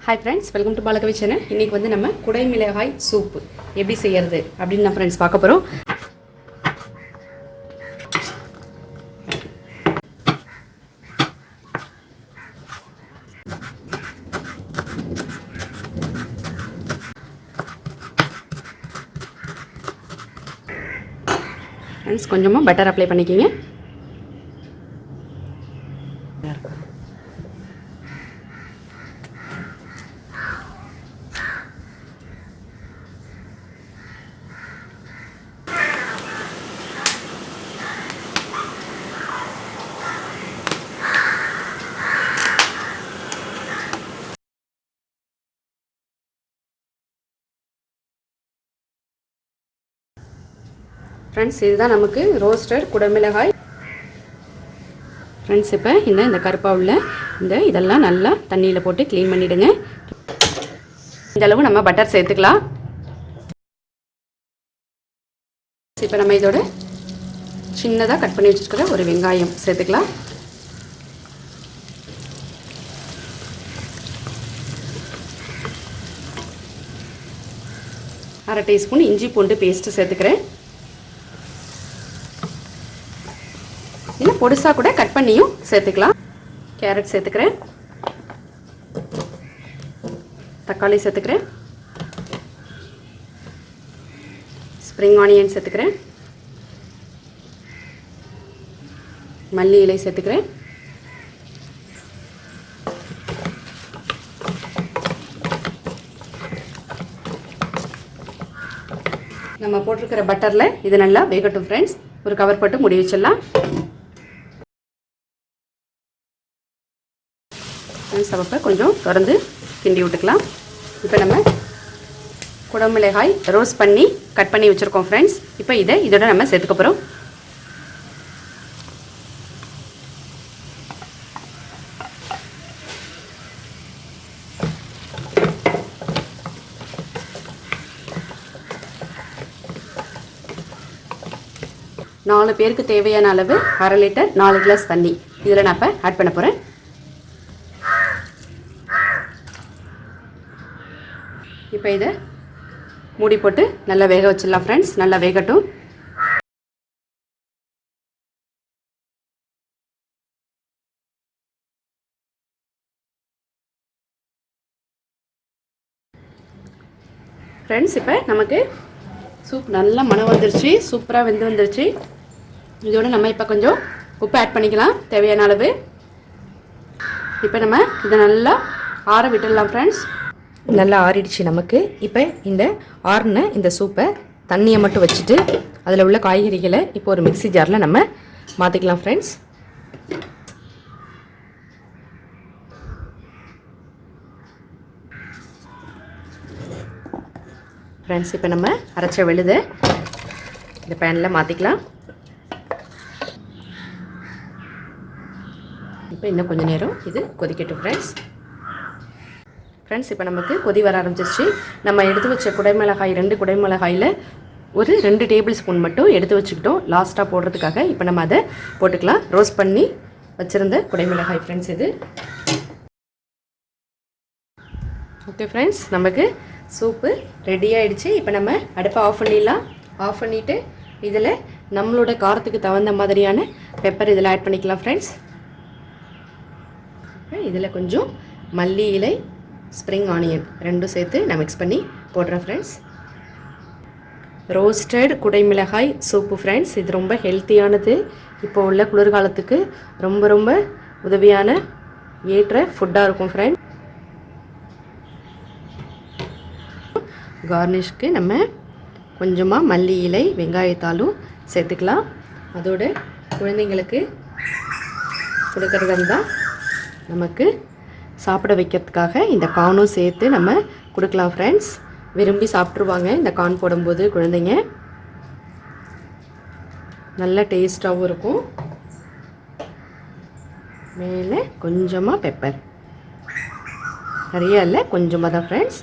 Hi friends, welcome to BALAKAVI channel. இன்னைக்கு வந்து நம்ம குடை மிளகாய் சூப் எப்படி செய்யறது அப்படினு நம்ம फ्रेंड्स பார்க்க போறோம். फ्रेंड्स கொஞ்சமா பட்டர் அப்ளை பண்ணிக்கங்க. फ्रेंड्स இதுதான் நமக்கு ரோஸ்டட் குடமிளகாய். फ्रेंड्स இப்போ இந்த கருப்பா உள்ள இதெல்லாம் நல்லா தண்ணியில போட்டு க்ளீன் பண்ணிடுங்க. இந்த அளவு நம்ம பட்டர் சேர்த்துக்கலாம். இப்போ நம்ம இதோட சின்னதா கட் பண்ணி வச்சிருக்கிற ஒரு வெங்காயம் சேர்த்துக்கலாம். அரை டீஸ்பூன் இஞ்சி பூண்டு பேஸ்ட் சேர்த்துக்கிறேன். இல்ல பொடிசா கூட கட் பண்ணியும் சேர்த்துக்கலாம். கேரட் சேர்த்துக்கிறேன். தக்காளி சேர்த்துக்கிறேன். ஸ்ப்ரிங் ஆனியன் சேர்த்துக்கிறேன். மல்லி இலை சேர்த்துக்கிறேன். நம்ம போட்டிருக்கிற பட்டர்ல இது நல்லா வேகட்டும் फ्रेंड्स. ஒரு கவர் போட்டு மூடி வச்சிடலாம். சவப்பை கொஞ்சம் தொடர்ந்து கிண்டி விட்டுக்கலாம். இப்போ நம்ம குடமிளகாய் ரோஸ்ட் பண்ணி கட் பண்ணி வச்சுருக்கோம் ஃப்ரெண்ட்ஸ். இப்போ இதோட நம்ம சேர்த்துக்க போகிறோம். நாலு பேருக்கு தேவையான அளவு 1/2 லிட்டர் 4 கிளாஸ் தண்ணி இதில் நான் இப்போ ஆட் பண்ண போகிறேன். இப்போ இதை மூடி போட்டு நல்லா வேக வச்சிடலாம் ஃப்ரெண்ட்ஸ். நல்லா வேகட்டும். ஃப்ரெண்ட்ஸ் இப்போ நமக்கு சூப் நல்லா மணம் வந்துருச்சு. சூப்பராக வெந்து வந்துருச்சு. இதோட நம்ம இப்போ கொஞ்சம் உப்பு ஆட் பண்ணிக்கலாம் தேவையான அளவு. இப்போ நம்ம இதை நல்லா ஆற விட்டுடலாம் ஃப்ரெண்ட்ஸ். நல்லா ஆறிடுச்சு நமக்கு. இப்போ இந்த ஆறின இந்த சூப்பை தண்ணியை மட்டும் வச்சுட்டு அதில் உள்ள காய்கறிகளை இப்போ ஒரு மிக்ஸி ஜாரில் நம்ம மாற்றிக்கலாம் ஃப்ரெண்ட்ஸ். ஃப்ரெண்ட்ஸ் இப்போ நம்ம அரைச்ச விழுதை இந்த பேனில் மாற்றிக்கலாம். இப்போ இன்னும் கொஞ்சம் நேரம் இது கொதிக்கட்டும் ஃப்ரெண்ட்ஸ். ஃப்ரெண்ட்ஸ் இப்போ நமக்கு கொதி வர ஆரம்பிச்சிருச்சு. நம்ம எடுத்து வச்ச குடைமிளகாய் 2 குடைமிளகாயில் ஒரு 2 டேபிள் ஸ்பூன் மட்டும் எடுத்து வச்சுக்கிட்டோம் லாஸ்ட்டாக போடுறதுக்காக. இப்போ நம்ம அதை போட்டுக்கலாம். ரோஸ்ட் பண்ணி வச்சுருந்த குடைமிளகாய் ஃப்ரெண்ட்ஸ் இது. ஓகே ஃப்ரெண்ட்ஸ், நமக்கு சூப்பு ரெடி ஆகிடுச்சு. இப்போ நம்ம அடுப்பை ஆஃப் பண்ணிடலாம். ஆஃப் பண்ணிவிட்டு இதில் நம்மளோட காரத்துக்கு தகுந்த மாதிரியான பெப்பர் இதில் ஆட் பண்ணிக்கலாம் ஃப்ரெண்ட்ஸ். இதில் கொஞ்சம் மல்லி இலை, ஸ்ப்ரிங் ஆனியன் ரெண்டும் சேர்த்து நான் மிக்ஸ் பண்ணி போடுறேன் ஃப்ரெண்ட்ஸ். ரோஸ்டட் குடைமிளகாய் சூப்பு ஃப்ரெண்ட்ஸ். இது ரொம்ப ஹெல்த்தியானது. இப்போ உள்ள குளிர்காலத்துக்கு ரொம்ப ரொம்ப உதவியான ஏற்ற ஃபுட்டாக இருக்கும் ஃப்ரெண்ட்ஸ். கார்னிஷ்க்கு நம்ம கொஞ்சமாக மல்லி இலை, வெங்காயத்தாலும் சேர்த்துக்கலாம். அதோட குழந்தைங்களுக்கு கொடுக்கறதா இருந்தால் நமக்கு சாப்பிட வைக்கிறதுக்காக இந்த கார்னும் சேர்த்து நம்ம கொடுக்கலாம் ஃப்ரெண்ட்ஸ். விரும்பி சாப்பிட்ருவாங்க இந்த கார்ன் போடும்போது குழந்தைங்க. நல்ல டேஸ்ட்டாகவும் இருக்கும். மேலே கொஞ்சமாக பெப்பர், நிறைய இல்லை கொஞ்சமாக தான் ஃப்ரெண்ட்ஸ்.